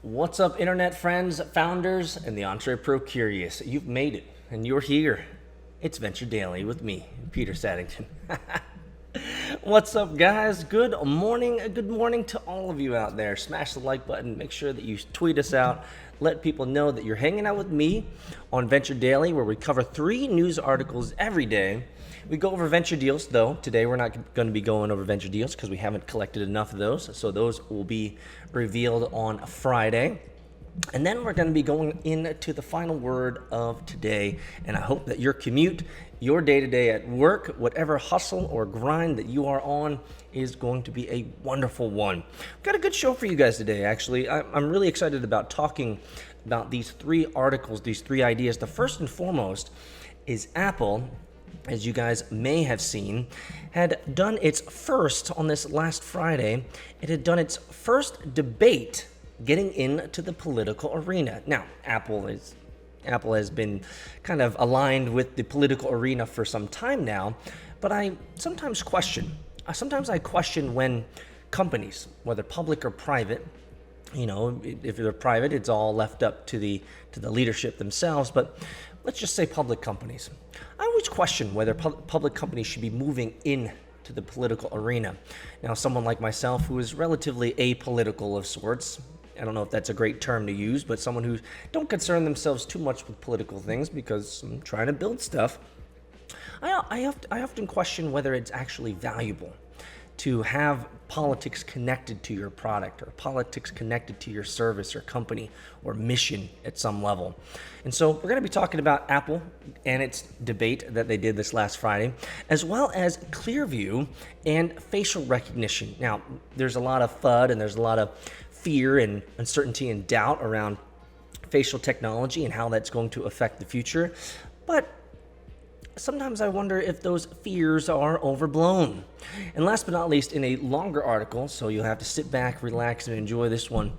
What's up, internet friends, founders, and the entrepreneur curious? You've made it, and you're here. It's Venture Daily with me, Peter Saddington. What's up, guys? Good morning. Good morning to all of you out there. Smash the like button. Make sure that you tweet us out. Let people know that you're hanging out with me on Venture Daily, where we cover 3 news articles every day. We go over venture deals, though. Today, we're not going to be going over venture deals because we haven't collected enough of those. So those will be revealed on Friday. And then we're going to be going into the final word of today. And I hope that your commute, your day-to-day at work, whatever hustle or grind that you are on is going to be a wonderful one. We've got a good show for you guys today, actually. I'm really excited about talking about these 3 articles, these 3 ideas. The first and foremost is Apple, as you guys may have seen, had done its first on this last Friday. It had done its first debate getting into the political arena. Now, Apple has been kind of aligned with the political arena for some time now, but I sometimes question when companies, whether public or private, if they're private, it's all left up to the leadership themselves, but let's just say public companies. I always question whether public companies should be moving into the political arena. Now, someone like myself who is relatively apolitical of sorts, I don't know if that's a great term to use, but someone who don't concern themselves too much with political things because I'm trying to build stuff, I often question whether it's actually valuable to have politics connected to your product or politics connected to your service or company or mission at some level. And so we're going to be talking about Apple and its debate that they did this last Friday, as well as Clearview and facial recognition. Now, there's a lot of FUD and there's a lot of fear and uncertainty and doubt around facial technology and how that's going to affect the future. But sometimes I wonder if those fears are overblown. And last but not least, in a longer article, so you'll have to sit back, relax, and enjoy this one,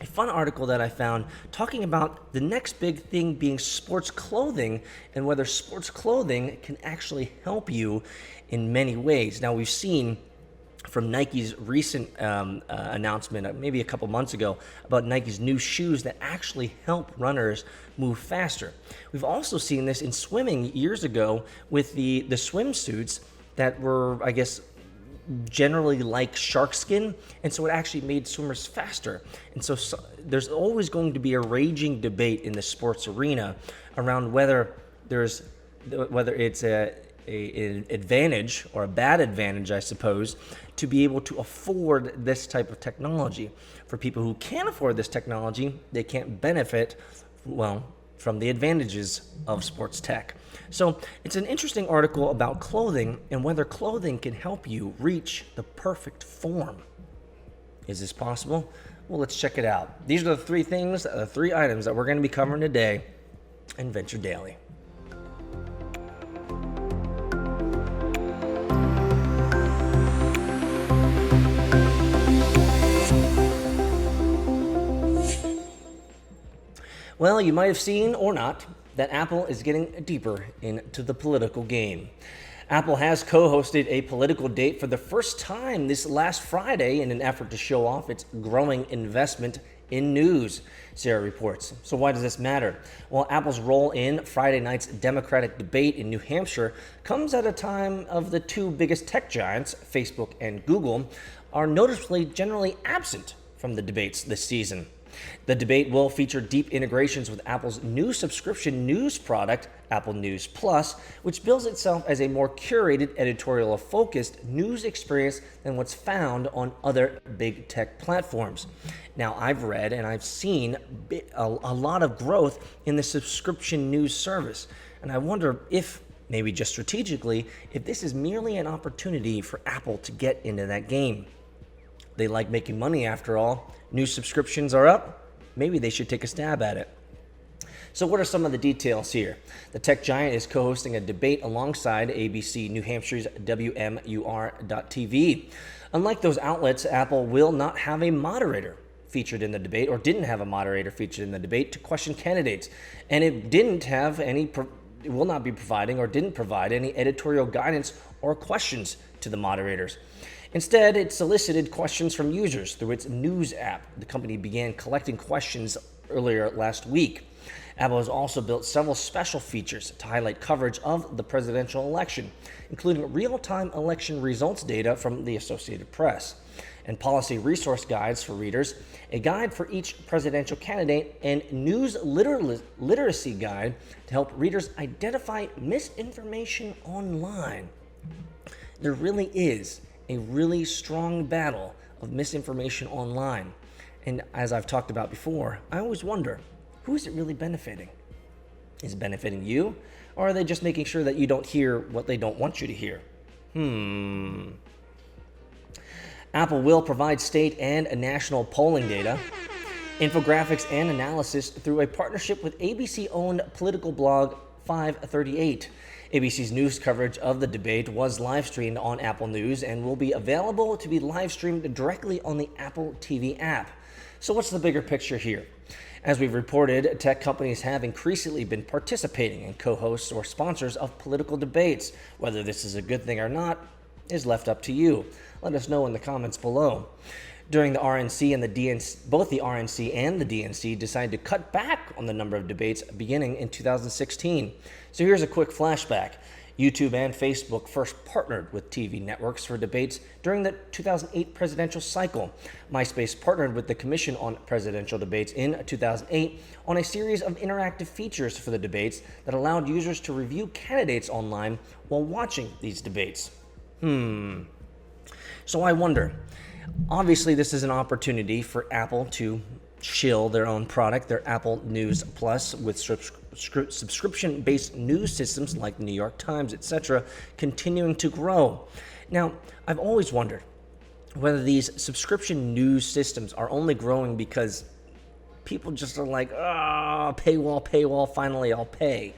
a fun article that I found talking about the next big thing being sports clothing and whether sports clothing can actually help you in many ways. Now, we've seen from Nike's recent announcement, maybe a couple months ago, about Nike's new shoes that actually help runners move faster. We've also seen this in swimming years ago with the swimsuits that were, I guess, generally like shark skin, and so it actually made swimmers faster. And so there's always going to be a raging debate in the sports arena around whether it's an advantage or a bad advantage, I suppose, to be able to afford this type of technology. For people who can't afford this technology, they can't benefit, from the advantages of sports tech. So it's an interesting article about clothing and whether clothing can help you reach the perfect form. Is this possible? Well, let's check it out. These are the 3 things, the 3 items that we're going to be covering today in Venture Daily. Well, you might have seen or not that Apple is getting deeper into the political game. Apple has co-hosted a political date for the first time this last Friday in an effort to show off its growing investment in news, Sarah reports. So why does this matter? Well, Apple's role in Friday night's Democratic debate in New Hampshire comes at a time of the 2 biggest tech giants, Facebook and Google, are noticeably generally absent from the debates this season. The debate will feature deep integrations with Apple's new subscription news product, Apple News Plus, which bills itself as a more curated, editorial-focused news experience than what's found on other big tech platforms. Now, I've read and I've seen a lot of growth in the subscription news service, and I wonder if, maybe just strategically, if this is merely an opportunity for Apple to get into that game. They like making money after all. New subscriptions are up. Maybe they should take a stab at it. So what are some of the details here? The tech giant is co-hosting a debate alongside ABC New Hampshire's WMUR.TV. Unlike those outlets, Apple will not have a moderator featured in the debate, or didn't have a moderator featured in the debate to question candidates. And it will not be providing or didn't provide any editorial guidance or questions to the moderators. Instead, it solicited questions from users through its news app. The company began collecting questions earlier last week. Apple has also built several special features to highlight coverage of the presidential election, including real-time election results data from the Associated Press, and policy resource guides for readers, a guide for each presidential candidate, and news literacy guide to help readers identify misinformation online. There really is a really strong battle of misinformation online. And as I've talked about before, I always wonder, who is it really benefiting? Is it benefiting you? Or are they just making sure that you don't hear what they don't want you to hear? Apple will provide state and national polling data, infographics, and analysis through a partnership with ABC-owned political blog 538. ABC's news coverage of the debate was live streamed on Apple News and will be available to be live streamed directly on the Apple TV app. So what's the bigger picture here? As we've reported, tech companies have increasingly been participating in co-hosts or sponsors of political debates. Whether this is a good thing or not is left up to you. Let us know in the comments below. During the RNC and the DNC, both the RNC and the DNC decided to cut back on the number of debates beginning in 2016. So here's a quick flashback. YouTube and Facebook first partnered with TV networks for debates during the 2008 presidential cycle. MySpace partnered with the Commission on Presidential Debates in 2008 on a series of interactive features for the debates that allowed users to review candidates online while watching these debates. So I wonder, obviously this is an opportunity for Apple to shill their own product, their Apple News Plus, with subscription-based news systems like the New York Times, etc., continuing to grow. Now, I've always wondered whether these subscription news systems are only growing because people just are like, paywall, finally I'll pay.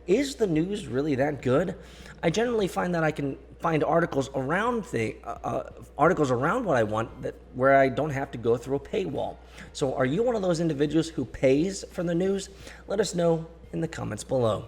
Is the news really that good? I generally find that I can find articles around what I want where I don't have to go through a paywall. So are you one of those individuals who pays for the news? Let us know in the comments below.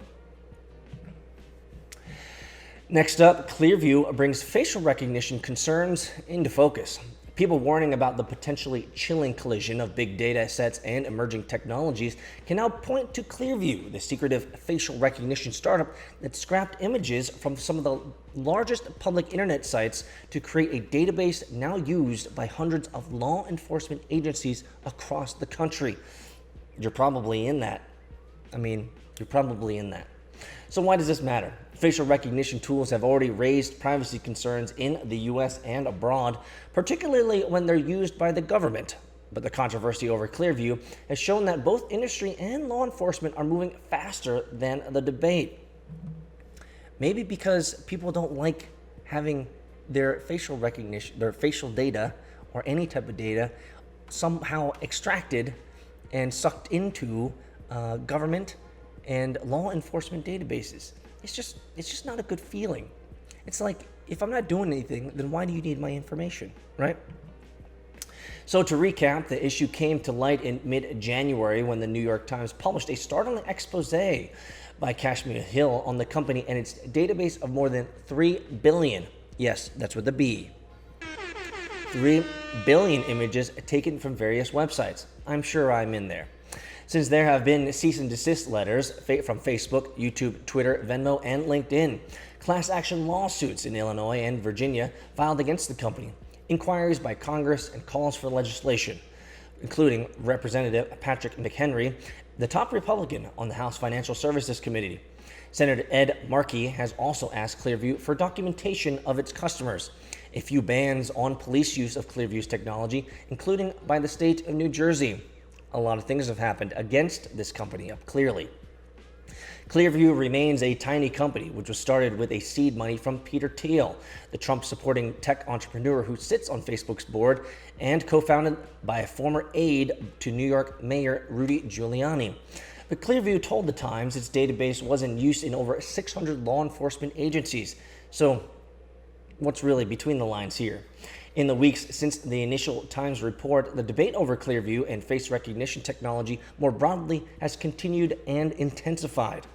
Next up, Clearview brings facial recognition concerns into focus. People warning about the potentially chilling collision of big data sets and emerging technologies can now point to Clearview, the secretive facial recognition startup that scrapped images from some of the largest public internet sites to create a database now used by hundreds of law enforcement agencies across the country. You're probably in that. So why does this matter? Facial recognition tools have already raised privacy concerns in the US and abroad, particularly when they're used by the government. But the controversy over Clearview has shown that both industry and law enforcement are moving faster than the debate. Maybe because people don't like having their facial recognition, their facial data, or any type of data somehow extracted and sucked into government and law enforcement databases. It's just not a good feeling. It's like, if I'm not doing anything, then why do you need my information, right? So to recap, the issue came to light in mid-January when the New York Times published a startling expose by Kashmir Hill on the company and its database of more than 3 billion, yes, that's with a B, 3 billion images taken from various websites. I'm sure I'm in there. Since there have been cease and desist letters from Facebook, YouTube, Twitter, Venmo, and LinkedIn, class action lawsuits in Illinois and Virginia filed against the company, inquiries by Congress, and calls for legislation, including Representative Patrick McHenry, the top Republican on the House Financial Services Committee. Senator Ed Markey has also asked Clearview for documentation of its customers, a few bans on police use of Clearview's technology, including by the state of New Jersey. A lot of things have happened against this company up clearly. Clearview remains a tiny company, which was started with a seed money from Peter Thiel, the Trump-supporting tech entrepreneur who sits on Facebook's board, and co-founded by a former aide to New York Mayor Rudy Giuliani. But Clearview told the Times its database was in use in over 600 law enforcement agencies. So what's really between the lines here? In the weeks since the initial Times report, the debate over Clearview and face recognition technology more broadly has continued and intensified.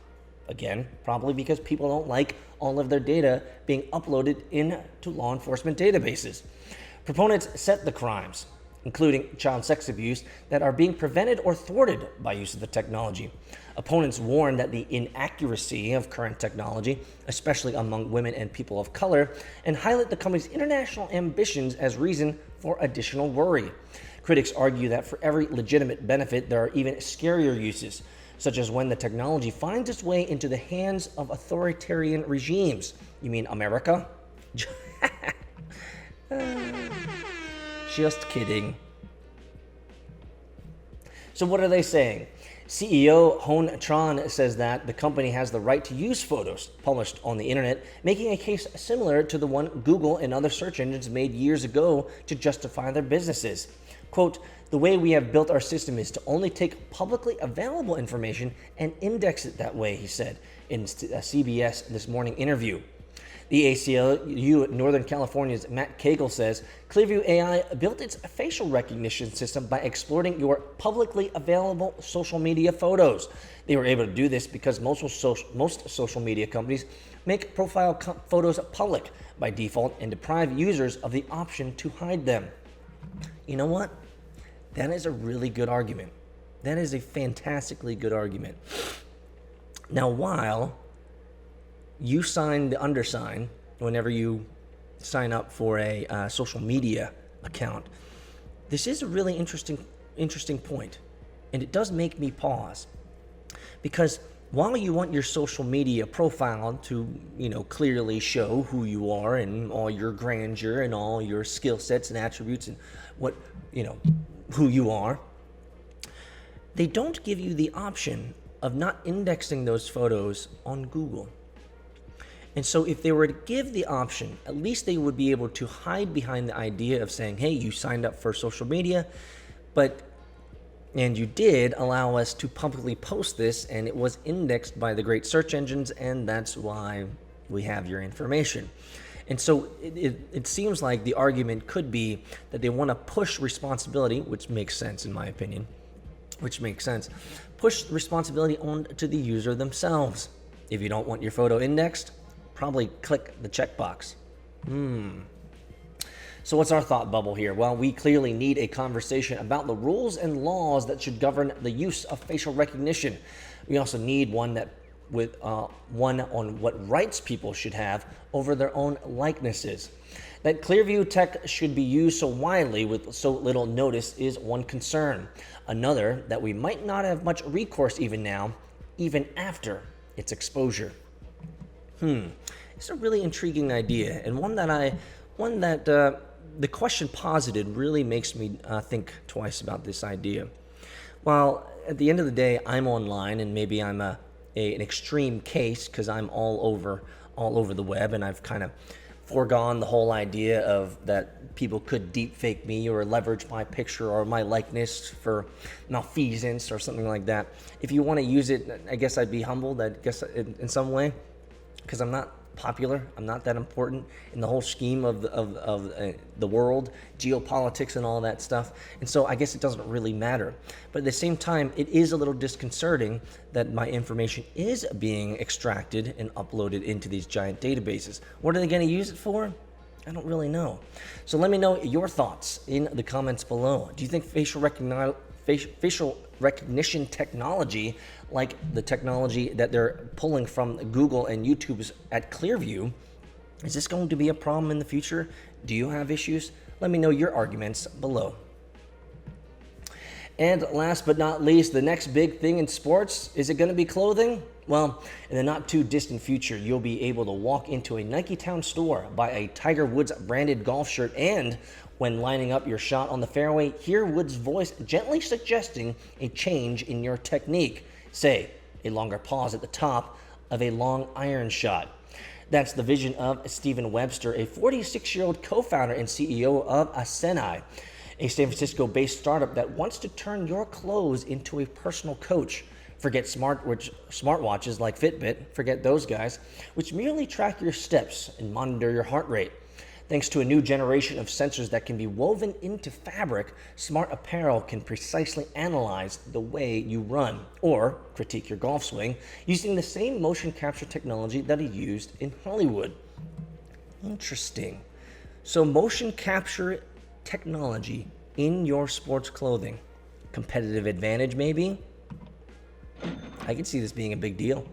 Again, probably because people don't like all of their data being uploaded into law enforcement databases. Proponents set the crimes, including child sex abuse, that are being prevented or thwarted by use of the technology. Opponents warn that the inaccuracy of current technology, especially among women and people of color, and highlight the company's international ambitions as reason for additional worry. Critics argue that for every legitimate benefit, there are even scarier uses, such as when the technology finds its way into the hands of authoritarian regimes. You mean America? Just kidding. So what are they saying? CEO Ho Natron says that the company has the right to use photos published on the internet, making a case similar to the one Google and other search engines made years ago to justify their businesses. Quote, "The way we have built our system is to only take publicly available information and index it that way," he said in a CBS This Morning interview. The ACLU Northern California's Matt Cagle says Clearview AI built its facial recognition system by exploiting your publicly available social media photos. They were able to do this because most social media companies make profile photos public by default and deprive users of the option to hide them. You know what? That is a really good argument. That is a fantastically good argument. Now, while you sign the undersign whenever you sign up for a social media account, this is a really interesting point, and it does make me pause, because while you want your social media profile to, clearly show who you are and all your grandeur and all your skill sets and attributes and what, who you are, they don't give you the option of not indexing those photos on Google. And so if they were to give the option, at least they would be able to hide behind the idea of saying, hey, you signed up for social media, and you did allow us to publicly post this, and it was indexed by the great search engines, and that's why we have your information. And so it seems like the argument could be that they want to push responsibility, which makes sense in my opinion, push responsibility on to the user themselves. If you don't want your photo indexed, probably click the checkbox. So what's our thought bubble here? Well, we clearly need a conversation about the rules and laws that should govern the use of facial recognition. We also need one on what rights people should have over their own likenesses. That Clearview tech should be used so widely with so little notice is one concern. Another, that we might not have much recourse even now, even after its exposure. It's a really intriguing idea, and one that the question posited really makes me think twice about this idea. While at the end of the day, I'm online, and maybe I'm an extreme case because I'm all over the web, and I've kind of foregone the whole idea of that people could deep fake me or leverage my picture or my likeness for malfeasance or something like that. If you want to use it, I guess I'd be humbled, I guess, in some way, because I'm not popular. I'm not that important in the whole scheme of the world, geopolitics and all that stuff. And so I guess it doesn't really matter. But at the same time, it is a little disconcerting that my information is being extracted and uploaded into these giant databases. What are they going to use it for? I don't really know. So let me know your thoughts in the comments below. Do you think facial recognition technology, like the technology that they're pulling from Google and YouTube's at Clearview, is this going to be a problem in the future? Do you have issues? Let me know your arguments below. And last but not least, the next big thing in sports, is it going to be clothing? Well, in the not too distant future, you'll be able to walk into a Nike Town store, buy a Tiger Woods branded golf shirt, and when lining up your shot on the fairway, hear Woods' voice gently suggesting a change in your technique. Say, a longer pause at the top of a long iron shot. That's the vision of Stephen Webster, a 46-year-old co-founder and CEO of Asenai, a San Francisco-based startup that wants to turn your clothes into a personal coach. Forget smartwatches like Fitbit, forget those guys, which merely track your steps and monitor your heart rate. Thanks to a new generation of sensors that can be woven into fabric, smart apparel can precisely analyze the way you run or critique your golf swing using the same motion capture technology that is used in Hollywood. Interesting. So motion capture technology in your sports clothing. Competitive advantage, maybe? I can see this being a big deal.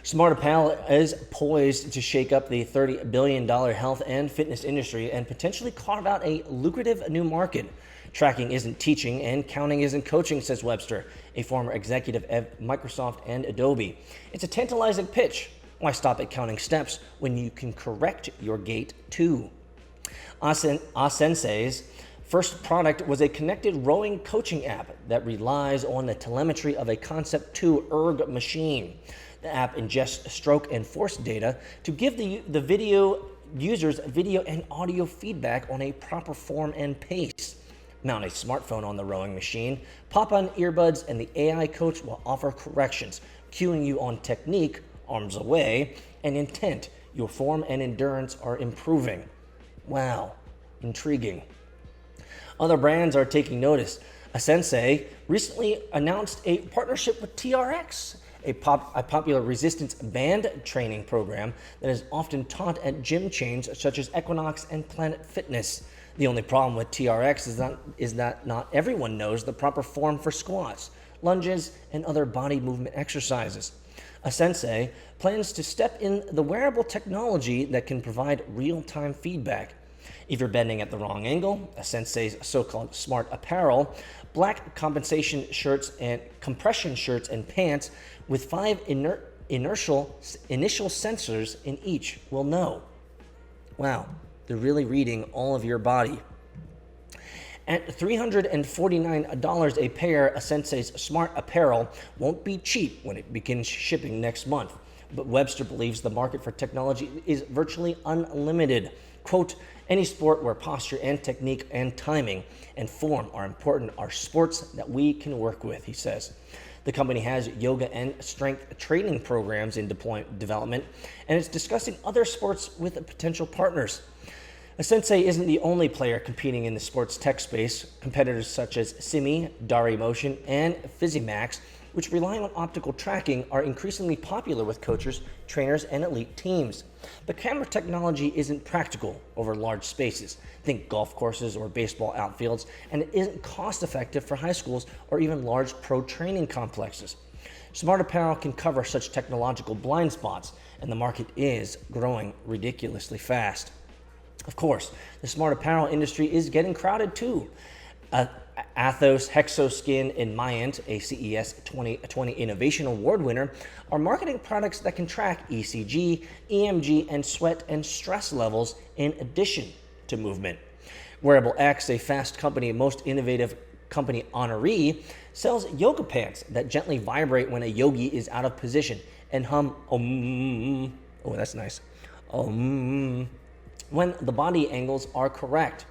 Smart Apparel is poised to shake up the $30 billion health and fitness industry and potentially carve out a lucrative new market. Tracking isn't teaching and counting isn't coaching, says Webster, a former executive at Microsoft and Adobe. It's a tantalizing pitch. Why stop at counting steps when you can correct your gait too? Sensei's first product was a connected rowing coaching app that relies on the telemetry of a Concept 2 erg machine. The app ingests stroke and force data to give the video users video and audio feedback on a proper form and pace. Mount a smartphone on the rowing machine, pop on earbuds, and the AI coach will offer corrections, cueing you on technique, arms away, and intent. Your form and endurance are improving. Wow, intriguing. Other brands are taking notice. Sensei recently announced a partnership with TRX, a popular resistance band training program that is often taught at gym chains such as Equinox and Planet Fitness. The only problem with TRX is that not everyone knows the proper form for squats, lunges, and other body movement exercises. Sensei plans to step in the wearable technology that can provide real-time feedback. If you're bending at the wrong angle, Sensei's so-called smart apparel, black compensation shirts and compression shirts and pants with 5 initial sensors in each will know. Wow, they're really reading all of your body. At $349 a pair, Sensei's smart apparel won't be cheap when it begins shipping next month. But Webster believes the market for technology is virtually unlimited. Quote, any sport where posture and technique and timing and form are important are sports that we can work with, he says. The company has yoga and strength training programs in development, and it's discussing other sports with potential partners. Sensei isn't the only player competing in the sports tech space. Competitors such as Simi, Dari Motion, and Physimax, which rely on optical tracking, are increasingly popular with coaches, trainers, and elite teams. But camera technology isn't practical over large spaces. Think golf courses or baseball outfields, and it isn't cost-effective for high schools or even large pro training complexes. Smart apparel can cover such technological blind spots, and the market is growing ridiculously fast. Of course, the smart apparel industry is getting crowded too. Athos, Hexoskin, and Myant, a CES 2020 Innovation Award winner, are marketing products that can track ECG, EMG, and sweat and stress levels in addition to movement. Wearable X, a Fast Company Most Innovative Company honoree, sells yoga pants that gently vibrate when a yogi is out of position and hum om. Oh, that's nice. Om. When the body angles are correct.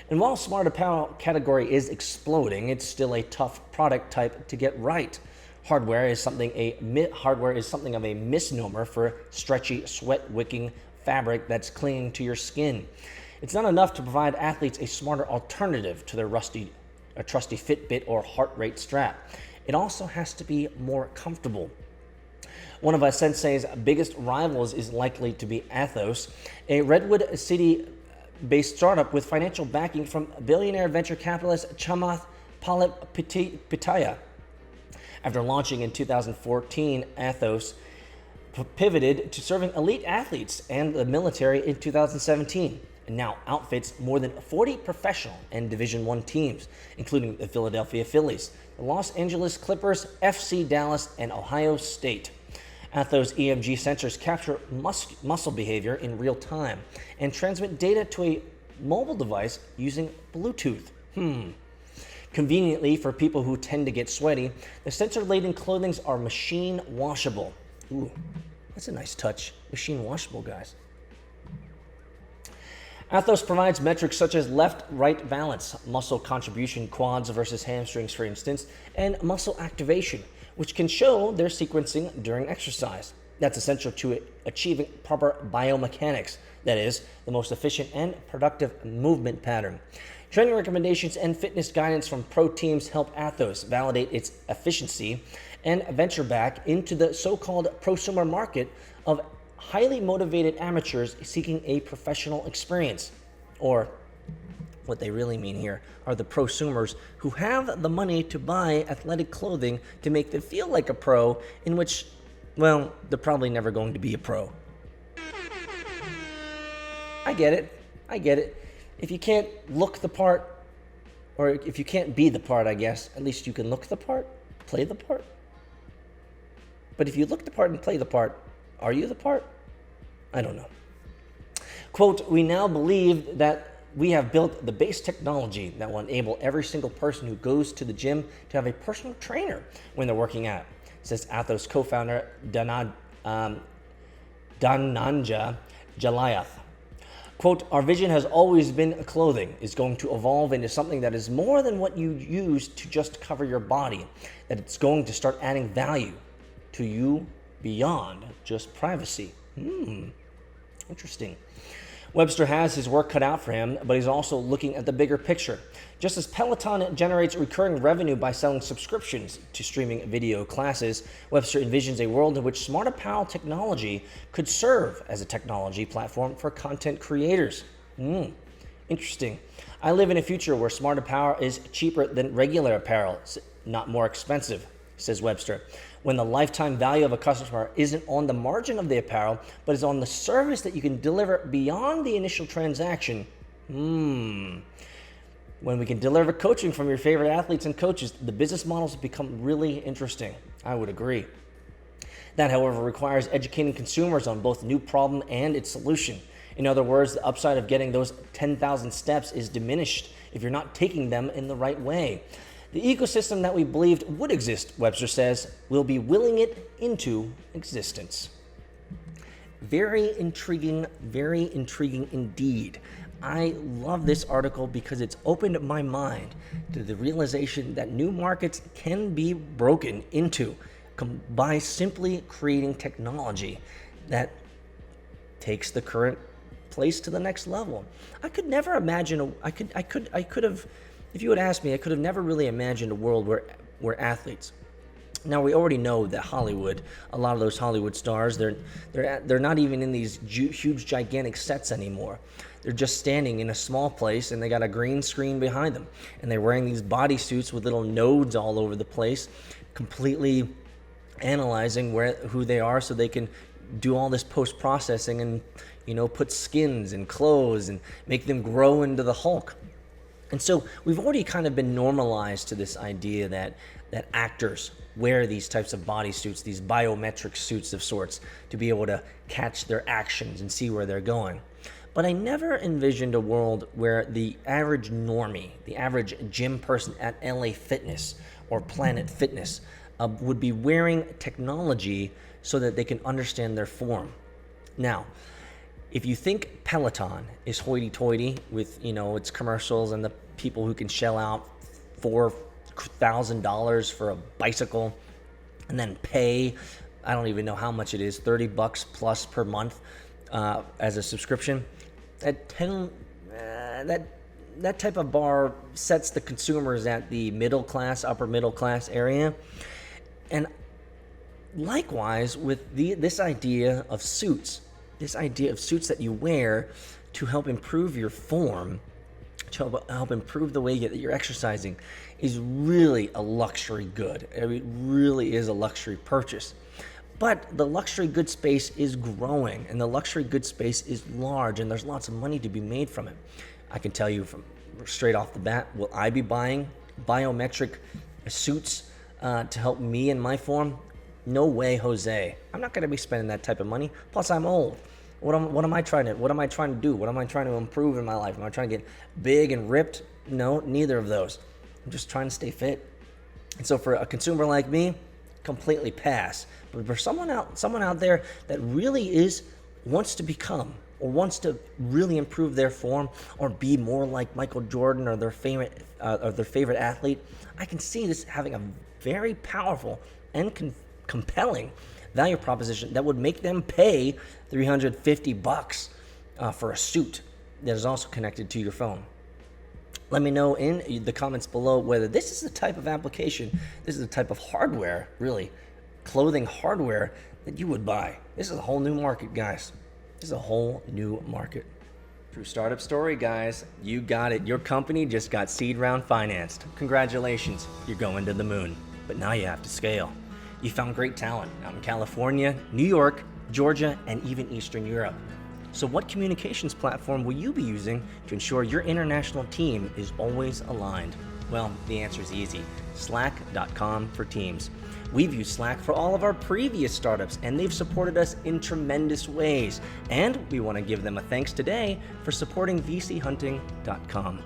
And while smart apparel category is exploding, it's still a tough product type to get right. Hardware is something of a misnomer for stretchy, sweat-wicking fabric that's clinging to your skin. It's not enough to provide athletes a smarter alternative to their trusty Fitbit or heart rate strap. It also has to be more comfortable. One of Sensei's biggest rivals is likely to be Athos, a Redwood City-based startup with financial backing from billionaire venture capitalist Chamath Palihapitiya. After launching in 2014, Athos pivoted to serving elite athletes and the military in 2017, and now outfits more than 40 professional and Division I teams, including the Philadelphia Phillies, the Los Angeles Clippers, FC Dallas, and Ohio State. Athos EMG sensors capture muscle behavior in real time and transmit data to a mobile device using Bluetooth. Conveniently for people who tend to get sweaty, the sensor-laden clothing are machine washable. Ooh, that's a nice touch. Machine washable, guys. Athos provides metrics such as left-right balance, muscle contribution, quads versus hamstrings, for instance, and muscle activation, which can show their sequencing during exercise. that's essential to achieving proper biomechanics, that is, the most efficient and productive movement pattern. Training recommendations and fitness guidance from pro teams help Athos validate its efficiency and venture back into the so-called prosumer market of highly motivated amateurs seeking a professional experience. Or what they really mean here are the prosumers who have the money to buy athletic clothing to make them feel like a pro, in which, well, they're probably never going to be a pro. I get it. If you can't look the part, or if you can't be the part, I guess, at least you can look the part, play the part. But if you look the part and play the part, are you the part? I don't know. Quote, we now believe that we have built the base technology that will enable every single person who goes to the gym to have a personal trainer when they're working out, says Athos co-founder Dhananjay Jalayath. Quote, our vision has always been clothing is going to evolve into something that is more than what you use to just cover your body, that it's going to start adding value to you beyond just privacy. Interesting. Webster has his work cut out for him, but he's also looking at the bigger picture. Just as Peloton generates recurring revenue by selling subscriptions to streaming video classes, Webster envisions a world in which smart apparel technology could serve as a technology platform for content creators. Interesting. I live in a future where smart apparel is cheaper than regular apparel, not more expensive, says Webster. When the lifetime value of a customer isn't on the margin of the apparel, but is on the service that you can deliver beyond the initial transaction. When we can deliver coaching from your favorite athletes and coaches, the business models become really interesting. I would agree. That, however, requires educating consumers on both new problem and its solution. In other words, the upside of getting those 10,000 steps is diminished if you're not taking them in the right way. The ecosystem that we believed would exist, Webster says, will be willing it into existence. Very intriguing indeed. I love this article because it's opened my mind to the realization that new markets can be broken into by simply creating technology that takes the current place to the next level. I could never imagine, I could have, if you had asked me, I could have never really imagined a world where athletes. Now we already know that Hollywood, a lot of those Hollywood stars, they're not even in these huge gigantic sets anymore. They're just standing in a small place and they got a green screen behind them, and they're wearing these bodysuits with little nodes all over the place, completely analyzing who they are so they can do all this post-processing and put skins and clothes and make them grow into the Hulk. And so we've already kind of been normalized to this idea that actors wear these types of bodysuits, these biometric suits of sorts, to be able to catch their actions and see where they're going. But I never envisioned a world where the average normie, the average gym person at LA Fitness or Planet Fitness would be wearing technology so that they can understand their form. Now, if you think Peloton is hoity-toity with, its commercials and the people who can shell out $4,000 for a bicycle and then pay, I don't even know how much it is, $30 plus per month as a subscription, that type of bar sets the consumers at the middle class, upper middle class area. And likewise with this idea of suits, that you wear to help improve your form, to help improve the way that you're exercising, is really a luxury good. I mean, it really is a luxury purchase. But the luxury good space is growing, and the luxury good space is large, and there's lots of money to be made from it. I can tell you from straight off the bat, will I be buying biometric suits to help me in my form? No way, Jose. I'm not going to be spending that type of money. Plus, I'm old. What am I trying to do? What am I trying to improve in my life? Am I trying to get big and ripped? No, neither of those. I'm just trying to stay fit. And so for a consumer like me, completely pass. But for someone out there that really wants to become or wants to really improve their form or be more like Michael Jordan or their favorite athlete, I can see this having a very powerful and compelling value proposition that would make them pay $350 for a suit that is also connected to your phone. Let me know in the comments below whether this is the type of application, this is the type of hardware, really, clothing hardware that you would buy. This is a whole new market, guys. This is a whole new market. True startup story, guys. You got it. Your company just got seed round financed. Congratulations. You're going to the moon. But now you have to scale. You found great talent out in California, New York, Georgia, and even Eastern Europe. So what communications platform will you be using to ensure your international team is always aligned? Well, the answer is easy. Slack.com for Teams. We've used Slack for all of our previous startups, and they've supported us in tremendous ways. And we want to give them a thanks today for supporting vchunting.com.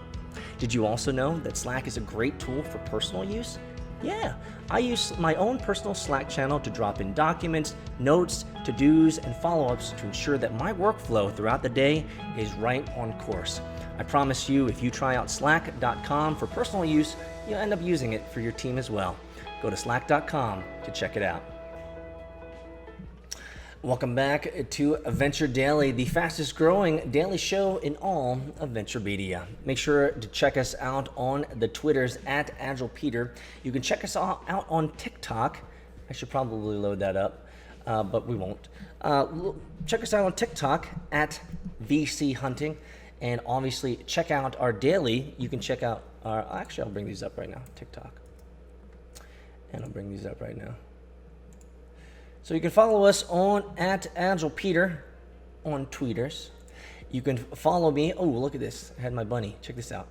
Did you also know that Slack is a great tool for personal use? Yeah, I use my own personal Slack channel to drop in documents, notes, to-dos, and follow-ups to ensure that my workflow throughout the day is right on course. I promise you, if you try out slack.com for personal use, you'll end up using it for your team as well. Go to slack.com to check it out. Welcome back to Venture Daily, the fastest growing daily show in all of venture media. Make sure to check us out on the Twitters at AgilePeter. You can check us all out on TikTok. I should probably load that up, but we won't. Check us out on TikTok at VC Hunting. And obviously check out our daily. You can check out our, actually I'll bring these up right now, TikTok. And I'll bring these up right now. So you can follow us on at AgilePeter on Tweeters. You can follow me. Oh, look at this. I had my bunny. Check this out.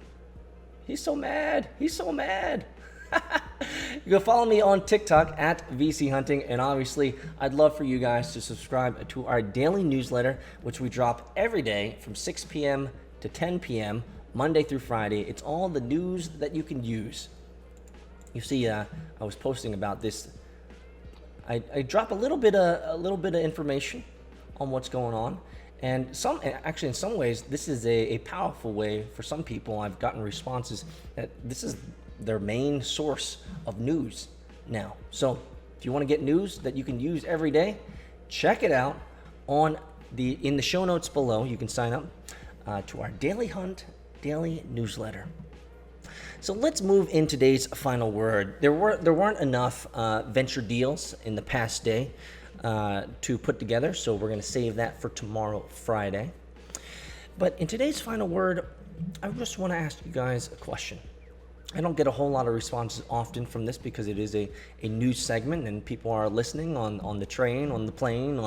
He's so mad. He's so mad. You can follow me on TikTok at VC Hunting. And obviously, I'd love for you guys to subscribe to our daily newsletter, which we drop every day from 6 p.m. to 10 p.m., Monday through Friday. It's all the news that you can use. You see, I was posting about this. I drop a little bit of information on what's going on, and actually in some ways this is a powerful way for some people. I've gotten responses that this is their main source of news now. So if you want to get news that you can use every day, check it out in the show notes below. You can sign up to our Daily Hunt daily newsletter. So let's move in today's final word. There weren't enough venture deals in the past day to put together, so we're going to save that for tomorrow, Friday. But in today's final word, I just want to ask you guys a question. I don't get a whole lot of responses often from this because it is a news segment and people are listening on the train, on the plane,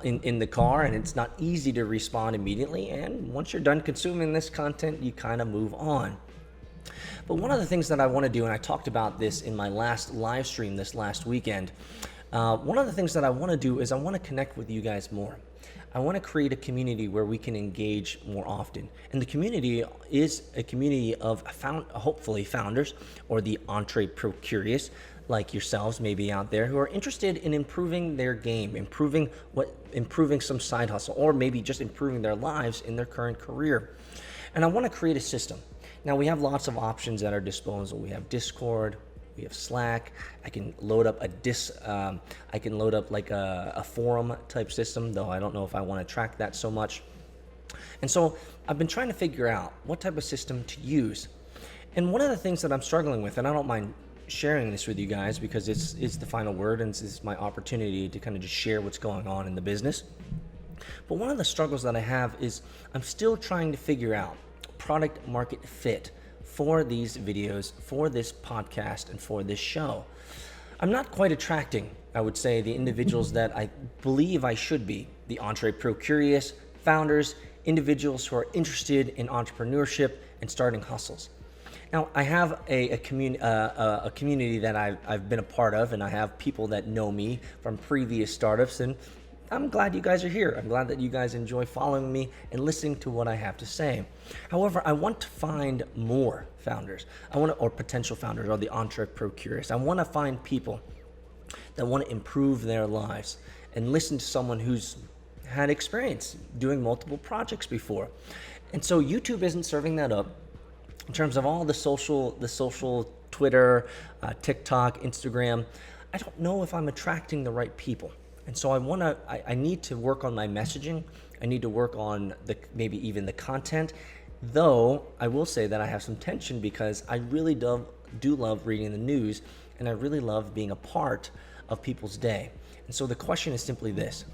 in the car, and it's not easy to respond immediately. And once you're done consuming this content, you kind of move on. But one of the things that I want to do, and I talked about this in my last live stream this last weekend, one of the things that I want to do is I want to connect with you guys more. I want to create a community where we can engage more often. And the community is a community of hopefully founders or the entrepreneur curious like yourselves maybe out there who are interested in improving their game, improving some side hustle, or maybe just improving their lives in their current career. And I want to create a system. Now, we have lots of options at our disposal. We have Discord, we have Slack. I can load up like a forum type system, though I don't know if I want to track that so much. And so I've been trying to figure out what type of system to use. And one of the things that I'm struggling with, and I don't mind sharing this with you guys because it's the final word and it's my opportunity to kind of just share what's going on in the business. But one of the struggles that I have is I'm still trying to figure out product market fit for these videos, for this podcast, and for this show. I'm not quite attracting, I would say, the individuals that I believe I should be, the entrepreneur curious founders, individuals who are interested in entrepreneurship and starting hustles. Now, I have a community that I've been a part of, and I have people that know me from previous startups, and I'm glad you guys are here. I'm glad that you guys enjoy following me and listening to what I have to say. However, I want to find more founders. Or potential founders, or the entrepreneur curious. I want to find people that want to improve their lives and listen to someone who's had experience doing multiple projects before. And so YouTube isn't serving that up in terms of all the social Twitter, TikTok, Instagram. I don't know if I'm attracting the right people. And so I need to work on my messaging. I need to work on maybe even the content. Though I will say that I have some tension because I really do love reading the news, and I really love being a part of people's day. And so the question is simply this: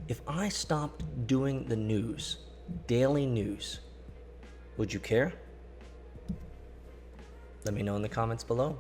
if I stopped doing the news, daily news, would you care? Let me know in the comments below.